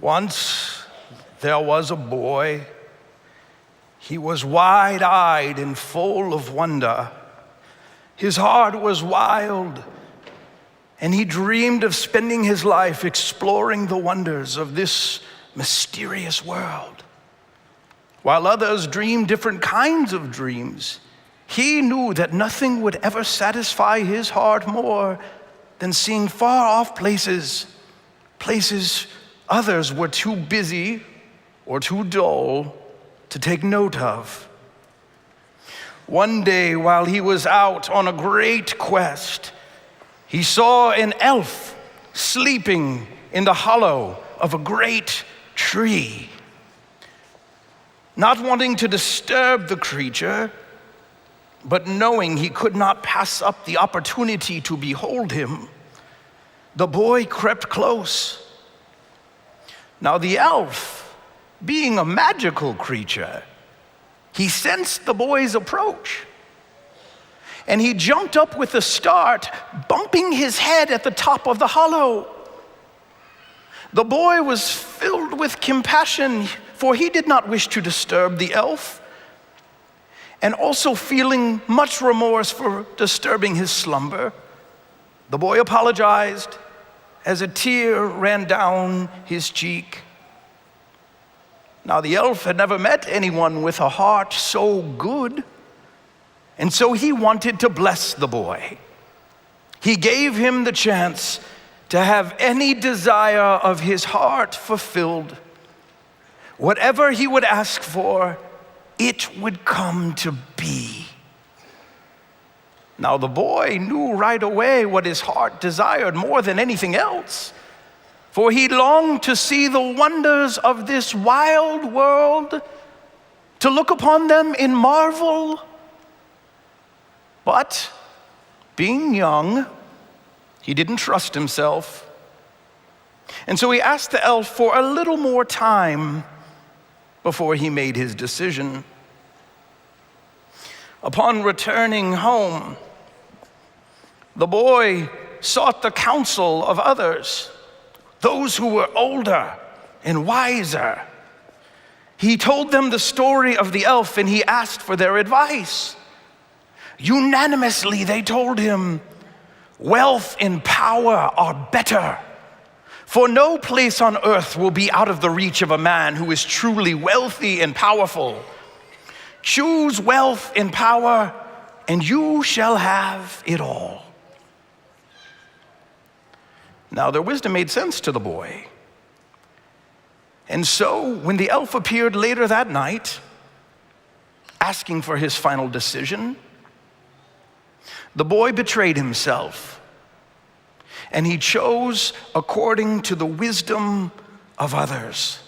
Once there was a boy. He was wide-eyed and full of wonder. His heart was wild, and he dreamed of spending his life exploring the wonders of this mysterious world. While others dreamed different kinds of dreams, he knew that nothing would ever satisfy his heart more than seeing far-off places others were too busy or too dull to take note of. One day, while he was out on a great quest, he saw an elf sleeping in the hollow of a great tree. Not wanting to disturb the creature, but knowing he could not pass up the opportunity to behold him, the boy crept close. Now the elf, being a magical creature, he sensed the boy's approach, and he jumped up with a start, bumping his head at the top of the hollow. The boy was filled with compassion, for he did not wish to disturb the elf, and also feeling much remorse for disturbing his slumber, the boy apologized as a tear ran down his cheek. Now the elf had never met anyone with a heart so good, and so he wanted to bless the boy. He gave him the chance to have any desire of his heart fulfilled. Whatever he would ask for, it would come to be. Now the boy knew right away what his heart desired more than anything else, for he longed to see the wonders of this wild world, to look upon them in marvel. But being young, he didn't trust himself, and so he asked the elf for a little more time before he made his decision. Upon returning home, the boy sought the counsel of others, those who were older and wiser. He told them the story of the elf, and he asked for their advice. Unanimously, they told him, wealth and power are better, for no place on earth will be out of the reach of a man who is truly wealthy and powerful. Choose wealth and power, and you shall have it all. Now, their wisdom made sense to the boy. And so, when the elf appeared later that night, asking for his final decision, the boy betrayed himself, and he chose according to the wisdom of others.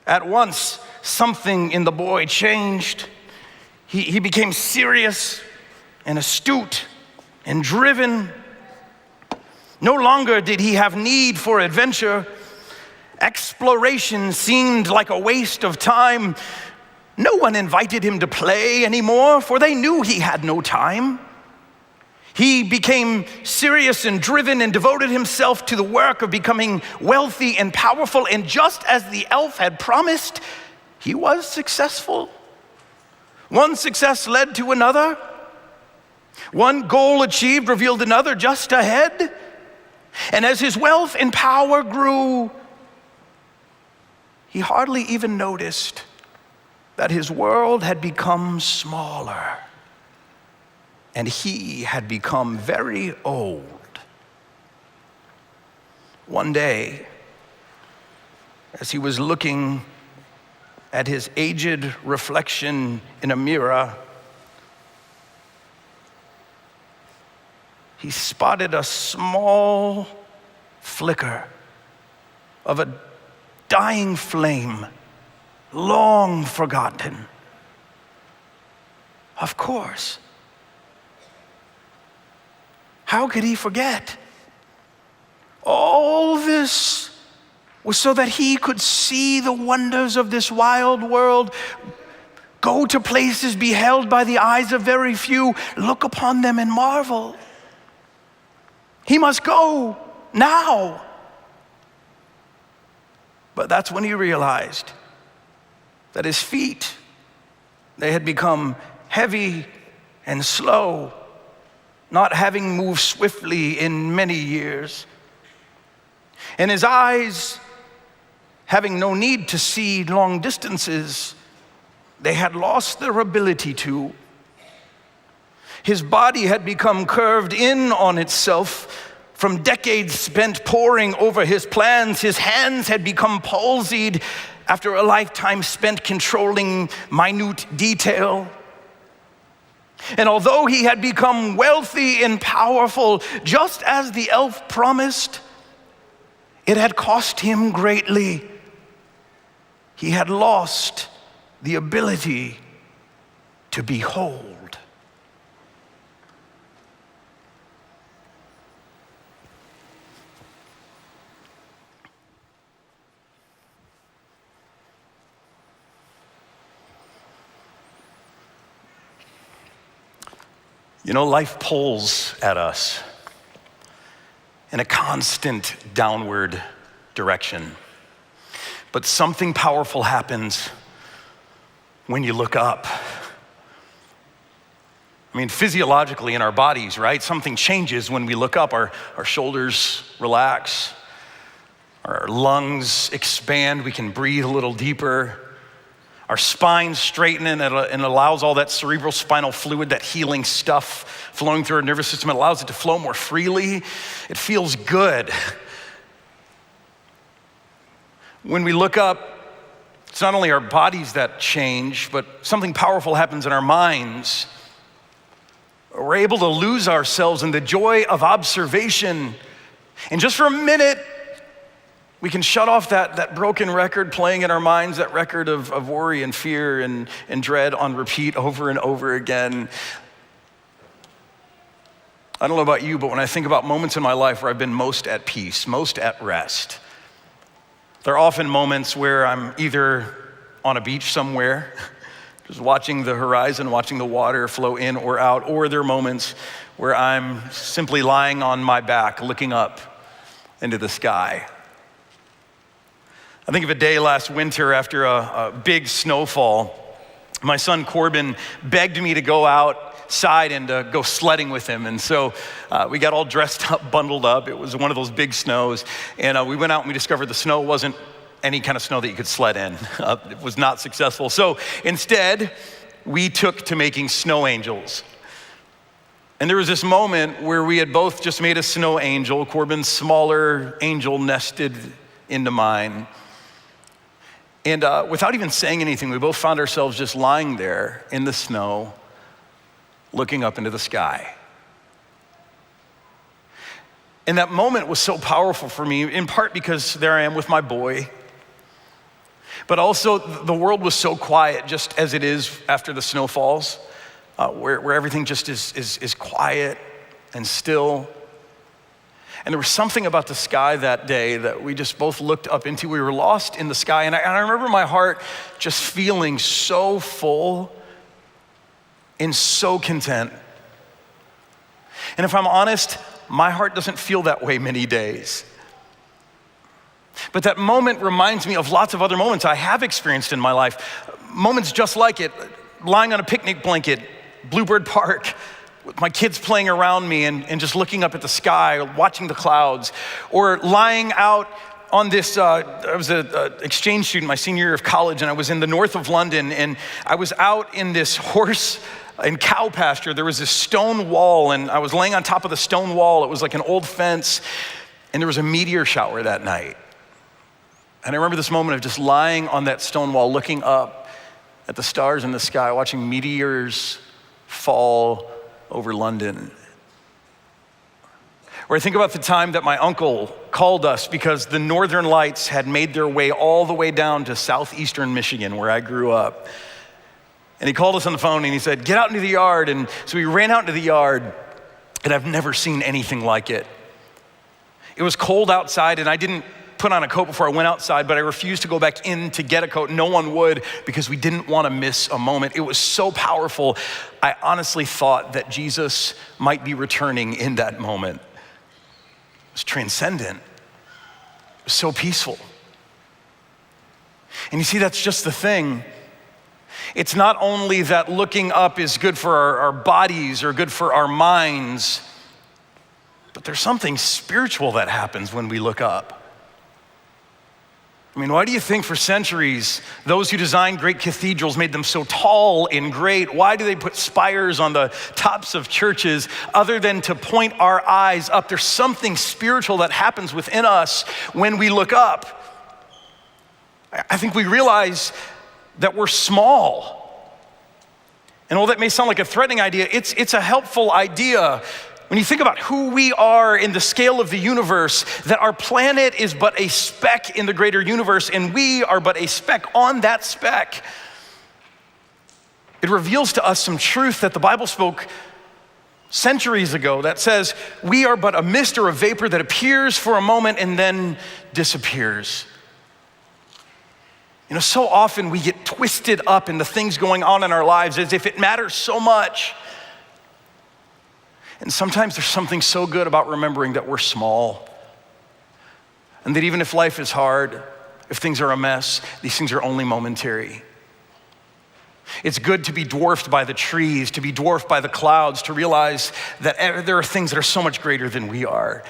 At once, something in the boy changed. He became serious and astute and driven. No longer did he have need for adventure. Exploration seemed like a waste of time. No one invited him to play anymore, for they knew he had no time. He became serious and driven and devoted himself to the work of becoming wealthy and powerful, and just as the elf had promised, he was successful. One success led to another. One goal achieved revealed another just ahead. And as his wealth and power grew, he hardly even noticed that his world had become smaller, and he had become very old. One day, as he was looking at his aged reflection in a mirror, he spotted a small flicker of a dying flame, long forgotten. Of course. How could he forget? All this was so that he could see the wonders of this wild world, go to places beheld by the eyes of very few, look upon them and marvel. He must go now. But that's when he realized that his feet, they had become heavy and slow, not having moved swiftly in many years. And his eyes, having no need to see long distances, they had lost their ability to. His body had become curved in on itself from decades spent poring over his plans. His hands had become palsied after a lifetime spent controlling minute detail. And although he had become wealthy and powerful, just as the elf promised, it had cost him greatly. He had lost the ability to behold. You know, life pulls at us in a constant downward direction. But something powerful happens when you look up. I mean, physiologically in our bodies, right? Something changes when we look up. Our shoulders relax, our lungs expand, we can breathe a little deeper. Our spines straighten and it allows all that cerebral spinal fluid, that healing stuff flowing through our nervous system, it allows it to flow more freely. It feels good. When we look up, it's not only our bodies that change, but something powerful happens in our minds. We're able to lose ourselves in the joy of observation. And just for a minute, we can shut off that broken record playing in our minds, that record of worry and fear and dread on repeat over and over again. I don't know about you, but when I think about moments in my life where I've been most at peace, most at rest, there are often moments where I'm either on a beach somewhere, just watching the horizon, watching the water flow in or out, or there are moments where I'm simply lying on my back, looking up into the sky. I think of a day last winter after a big snowfall. My son Corbin begged me to go outside and go sledding with him. And so we got all dressed up, bundled up. It was one of those big snows. And we went out and we discovered the snow wasn't any kind of snow that you could sled in. It was not successful. So instead, we took to making snow angels. And there was this moment where we had both just made a snow angel. Corbin's smaller angel nested into mine. And without even saying anything, we both found ourselves just lying there in the snow, looking up into the sky. And that moment was so powerful for me, in part because there I am with my boy, but also the world was so quiet, just as it is after the snow falls, where everything just is quiet and still. And there was something about the sky that day that we just both looked up into. We were lost in the sky. And I remember my heart just feeling so full and so content. And if I'm honest, my heart doesn't feel that way many days. But that moment reminds me of lots of other moments I have experienced in my life. Moments just like it, lying on a picnic blanket, Bluebird Park, with my kids playing around me and just looking up at the sky, watching the clouds, or lying out on this, I was an exchange student my senior year of college, and I was in the north of London, and I was out in this horse and cow pasture. There was this stone wall, and I was laying on top of the stone wall. It was like an old fence, and there was a meteor shower that night. And I remember this moment of just lying on that stone wall, looking up at the stars in the sky, watching meteors fall over London. Or I think about the time that my uncle called us because the northern lights had made their way all the way down to southeastern Michigan, where I grew up. And he called us on the phone and he said, "Get out into the yard." And so we ran out into the yard, and I've never seen anything like it. It was cold outside, and I didn't put on a coat before I went outside, but I refused to go back in to get a coat. No one would, because we didn't want to miss a moment. It was so powerful. I honestly thought that Jesus might be returning in that moment. It was transcendent. It was so peaceful. And you see, that's just the thing. It's not only that looking up is good for our bodies or good for our minds, but there's something spiritual that happens when we look up. I mean, why do you think for centuries those who designed great cathedrals made them so tall and great? Why do they put spires on the tops of churches other than to point our eyes up? There's something spiritual that happens within us when we look up. I think we realize that we're small. And although that may sound like a threatening idea, it's a helpful idea. When you think about who we are in the scale of the universe, that our planet is but a speck in the greater universe, and we are but a speck on that speck, it reveals to us some truth that the Bible spoke centuries ago that says we are but a mist or a vapor that appears for a moment and then disappears. You know, so often we get twisted up in the things going on in our lives as if it matters so much. And sometimes there's something so good about remembering that we're small. And that even if life is hard, if things are a mess, these things are only momentary. It's good to be dwarfed by the trees, to be dwarfed by the clouds, to realize that there are things that are so much greater than we are.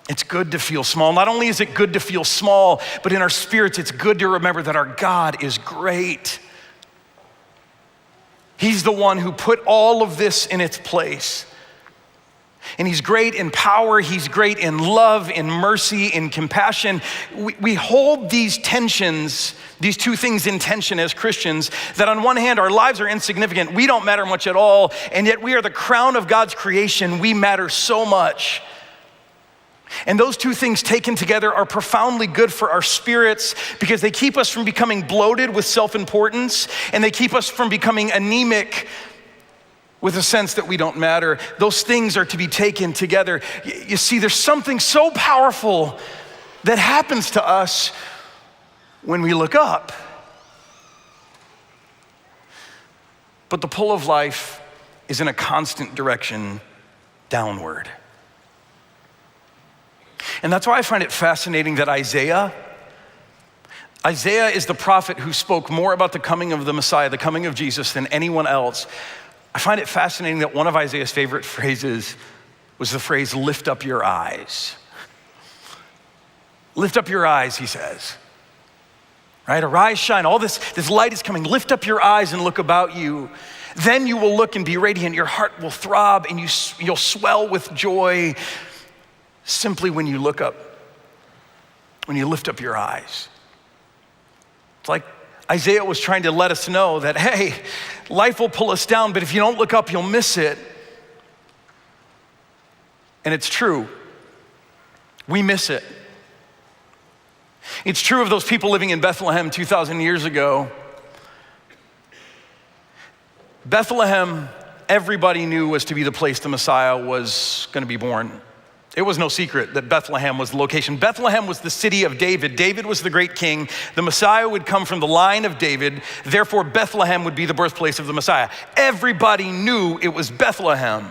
It's good to feel small. Not only is it good to feel small, but in our spirits, it's good to remember that our God is great. He's the one who put all of this in its place. And he's great in power, he's great in love, in mercy, in compassion. We hold these tensions, these two things in tension as Christians, that on one hand, our lives are insignificant, we don't matter much at all, and yet we are the crown of God's creation, we matter so much. And those two things taken together are profoundly good for our spirits because they keep us from becoming bloated with self-importance, and they keep us from becoming anemic with a sense that we don't matter. Those things are to be taken together. You see, there's something so powerful that happens to us when we look up. But the pull of life is in a constant direction downward. And that's why I find it fascinating that Isaiah is the prophet who spoke more about the coming of the Messiah, the coming of Jesus, than anyone else. I find it fascinating that one of Isaiah's favorite phrases was the phrase, lift up your eyes. Lift up your eyes, he says. Right, arise, shine, all this light is coming. Lift up your eyes and look about you. Then you will look and be radiant. Your heart will throb and you'll swell with joy simply when you look up, when you lift up your eyes. It's like Isaiah was trying to let us know that, hey, life will pull us down, but if you don't look up, you'll miss it. And it's true. We miss it. It's true of those people living in Bethlehem 2,000 years ago. Bethlehem, everybody knew was to be the place the Messiah was going to be born. It was no secret that Bethlehem was the location. Bethlehem was the city of David. David was the great king. The Messiah would come from the line of David. Therefore, Bethlehem would be the birthplace of the Messiah. Everybody knew it was Bethlehem.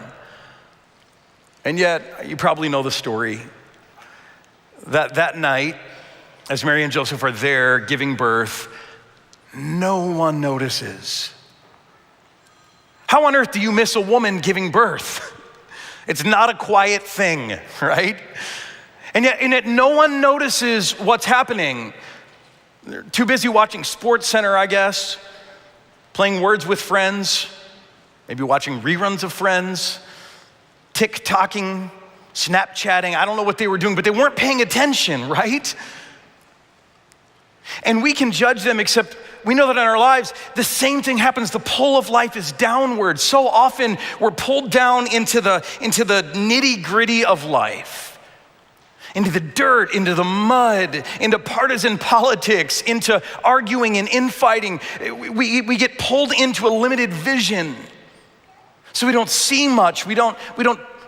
And yet, you probably know the story. That night, as Mary and Joseph are there giving birth, no one notices. How on earth do you miss a woman giving birth? It's not a quiet thing, right? And yet no one notices what's happening. They're too busy watching Sports Center, I guess, playing Words with Friends, maybe watching reruns of Friends, TikToking, Snapchatting. I don't know what they were doing, but they weren't paying attention, right? And we can judge them, except we know that in our lives, the same thing happens. The pull of life is downward. So often we're pulled down into the nitty gritty of life, into the dirt, into the mud, into partisan politics, into arguing and infighting. We get pulled into a limited vision. So we don't see much. We don't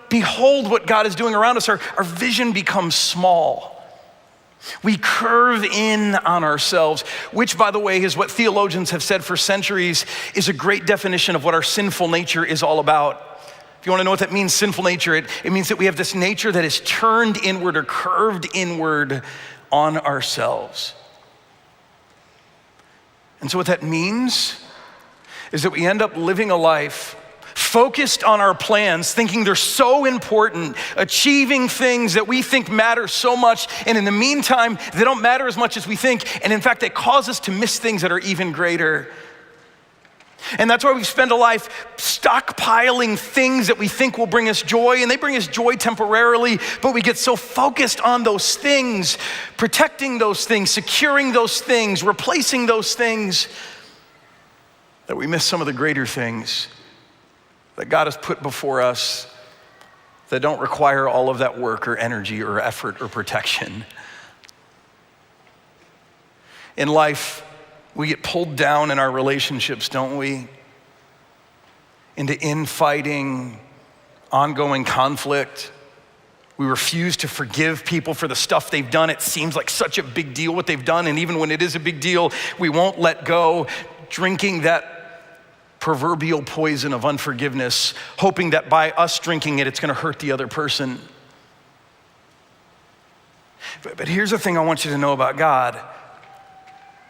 behold what God is doing around us. Our vision becomes small. We curve in on ourselves, which, by the way, is what theologians have said for centuries is a great definition of what our sinful nature is all about. If you want to know what that means, sinful nature, it means that we have this nature that is turned inward or curved inward on ourselves. And so what that means is that we end up living a life focused on our plans, thinking they're so important, achieving things that we think matter so much, and in the meantime, they don't matter as much as we think, and in fact, they cause us to miss things that are even greater. And that's why we spend a life stockpiling things that we think will bring us joy, and they bring us joy temporarily, but we get so focused on those things, protecting those things, securing those things, replacing those things, that we miss some of the greater things that God has put before us that don't require all of that work or energy or effort or protection. In life, we get pulled down in our relationships, don't we? Into infighting, ongoing conflict. We refuse to forgive people for the stuff they've done. It seems like such a big deal what they've done, and even when it is a big deal, we won't let go, drinking that proverbial poison of unforgiveness, hoping that by us drinking it, it's gonna hurt the other person. But here's the thing I want you to know about God,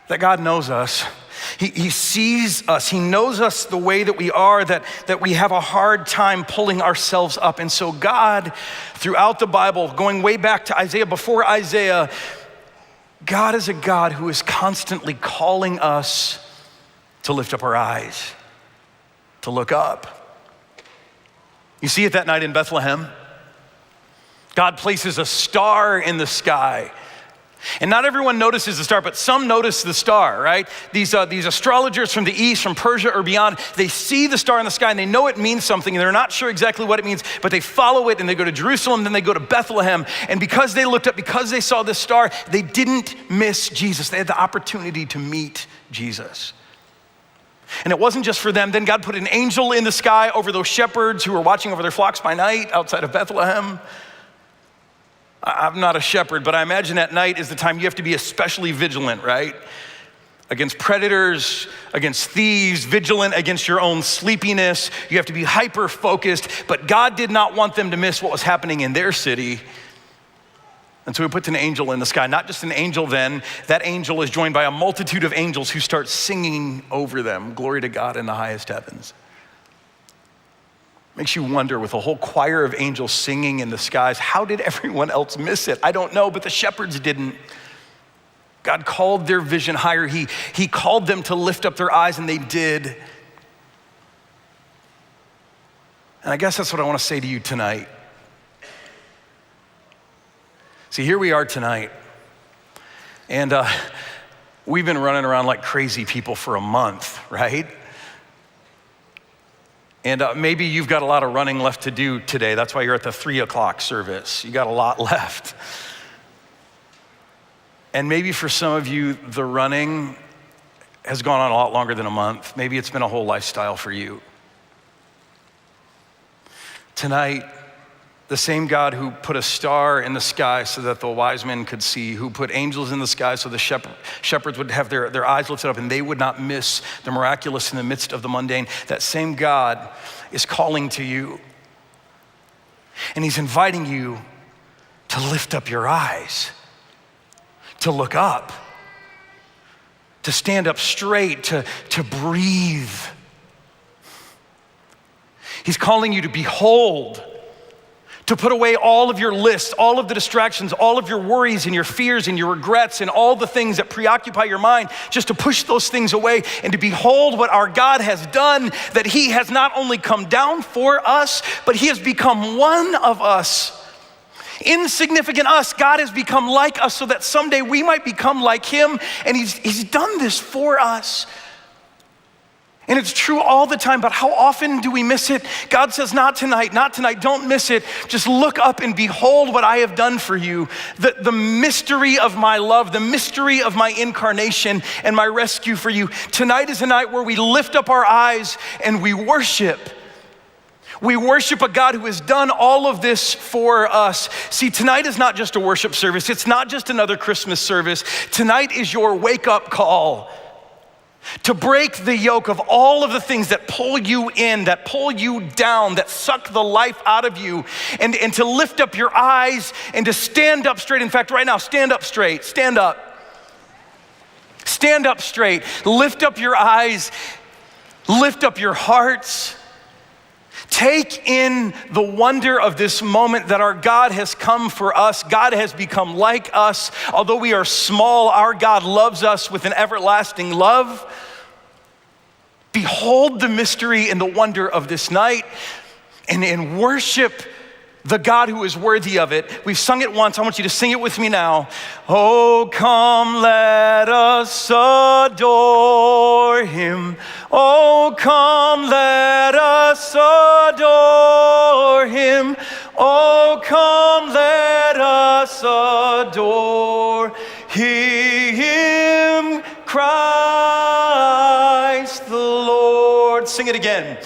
that God knows us. He sees us, he knows us the way that we are, that we have a hard time pulling ourselves up. And so God, throughout the Bible, going way back to Isaiah, before Isaiah, God is a God who is constantly calling us to lift up our eyes, to look up. You see it that night in Bethlehem. God places a star in the sky. And not everyone notices the star, but some notice the star, right? These astrologers from the east, from Persia or beyond, they see the star in the sky and they know it means something and they're not sure exactly what it means, but they follow it and they go to Jerusalem, then they go to Bethlehem. And because they looked up, because they saw this star, they didn't miss Jesus. They had the opportunity to meet Jesus. And it wasn't just for them. Then God put an angel in the sky over those shepherds who were watching over their flocks by night outside of Bethlehem. I'm not a shepherd, but I imagine at night is the time you have to be especially vigilant, right? Against predators, against thieves, vigilant against your own sleepiness. You have to be hyper-focused, but God did not want them to miss what was happening in their city. And so he puts an angel in the sky. Not just an angel then, that angel is joined by a multitude of angels who start singing over them. Glory to God in the highest heavens. Makes you wonder, with a whole choir of angels singing in the skies, how did everyone else miss it? I don't know, but the shepherds didn't. God called their vision higher. He called them to lift up their eyes, and they did. And I guess that's what I want to say to you tonight. See, here we are tonight, and we've been running around like crazy people for a month, right? And maybe you've got a lot of running left to do today. That's why you're at the 3 o'clock service. You got a lot left. And maybe for some of you, the running has gone on a lot longer than a month. Maybe it's been a whole lifestyle for you. Tonight, the same God who put a star in the sky so that the wise men could see, who put angels in the sky so the shepherds would have their eyes lifted up and they would not miss the miraculous in the midst of the mundane, that same God is calling to you. And he's inviting you to lift up your eyes, to look up, to stand up straight, to breathe. He's calling you to behold, to put away all of your lists, all of the distractions, all of your worries and your fears and your regrets and all the things that preoccupy your mind, just to push those things away and to behold what our God has done, that he has not only come down for us, but he has become one of us. Insignificant us, God has become like us so that someday we might become like him, and he's done this for us. And it's true all the time, but how often do we miss it? God says, not tonight, don't miss it. Just look up and behold what I have done for you. The mystery of my love, the mystery of my incarnation and my rescue for you. Tonight is a night where we lift up our eyes and we worship. We worship a God who has done all of this for us. See, tonight is not just a worship service. It's not just another Christmas service. Tonight is your wake-up call to break the yoke of all of the things that pull you in, that pull you down, that suck the life out of you, and to lift up your eyes and to stand up straight. In fact, right now, stand up straight, stand up. Stand up straight, lift up your eyes, lift up your hearts. Take in the wonder of this moment that our God has come for us. God has become like us. Although we are small, our God loves us with an everlasting love. Behold the mystery and the wonder of this night, and worship the God who is worthy of it. We've sung it once. I want you to sing it with me now. Oh, come, let us adore him. Oh, come, let us adore him. Oh, come, let us adore him, Christ the Lord. Sing it again.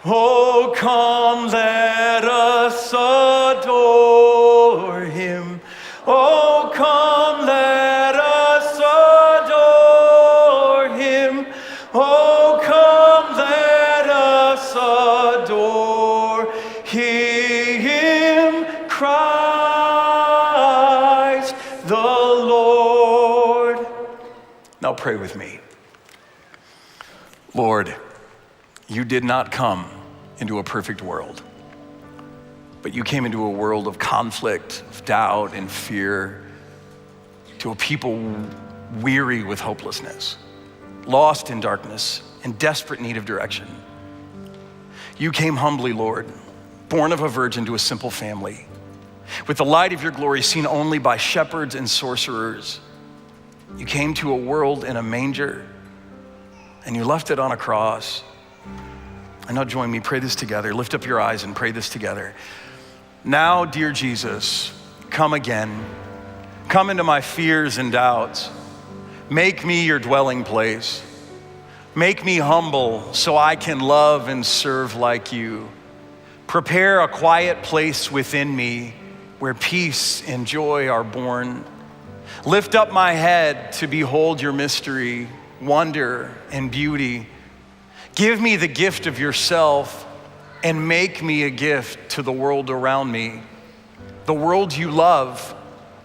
Oh, come, let us adore him. Oh, come, let us adore him. Oh, come, let us adore him, Christ the Lord. Now pray with me. Lord, you did not come into a perfect world, but you came into a world of conflict, of doubt and fear, to a people weary with hopelessness, lost in darkness, in desperate need of direction. You came humbly, Lord, born of a virgin to a simple family, with the light of your glory seen only by shepherds and sorcerers. You came to a world in a manger, and you left it on a cross. And now join me, pray this together. Lift up your eyes and pray this together. Now, dear Jesus, come again. Come into my fears and doubts. Make me your dwelling place. Make me humble so I can love and serve like you. Prepare a quiet place within me where peace and joy are born. Lift up my head to behold your mystery, wonder, and beauty. Give me the gift of yourself and make me a gift to the world around me. The world you love,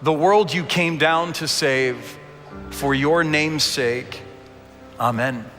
the world you came down to save, for your name's sake. Amen.